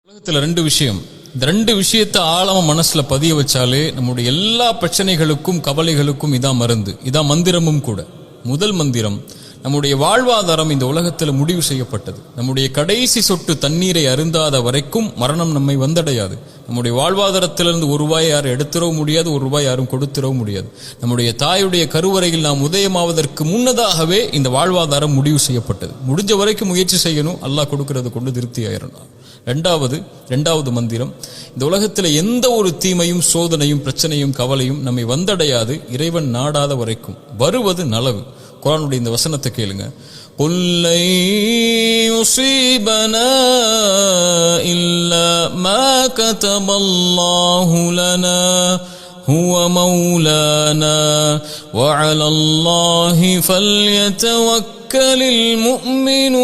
உலகத்தில் ரெண்டு விஷயம். இந்த ரெண்டு விஷயத்தை ஆழமா மனசுல பதிய வச்சாலே நம்முடைய எல்லா பிரச்சனைகளுக்கும் கவலைகளுக்கும் இதான் மருந்து, இதான் மந்திரமும் கூட. முதல் மந்திரம், நம்முடைய வாழ்வாதாரம் இந்த உலகத்தில் முடிவு செய்யப்பட்டது. நம்முடைய கடைசி சொட்டு தண்ணீரை அருந்தாத வரைக்கும் மரணம் நம்மை வந்தடையாது. நம்முடைய வாழ்வாதாரத்திலிருந்து ஒரு ரூபாய் யாரும் எடுத்துடவும் முடியாது, ஒரு ரூபாய் யாரும் கொடுத்துடவும் முடியாது. நம்முடைய தாயுடைய கருவறையில் நாம் உதயமாவதற்கு முன்னதாகவே இந்த வாழ்வாதாரம் முடிவு செய்யப்பட்டது. முடிஞ்ச வரைக்கும் முயற்சி செய்யணும், அல்லாஹ் கொடுக்கறது கொண்டு திருப்தி ஆயிரணும். இரண்டாவது மந்திரம், இந்த உலகத்தில் எந்த ஒரு தீமையும் சோதனையும் பிரச்சனையும் கவலையும் நம்மை வந்தடையாது இறைவன் நாடாத வரைக்கும். வருவது நலவு. குர்ஆனுடைய இந்த வசனத்தை கேளுங்க. குல் லை யுஸீபனா இல்லா மா கதபல்லாஹு லனா ஹுவ மௌலானா வ அலல்லாஹி ஃபல்யதவக்கலில் முஃமினூன்.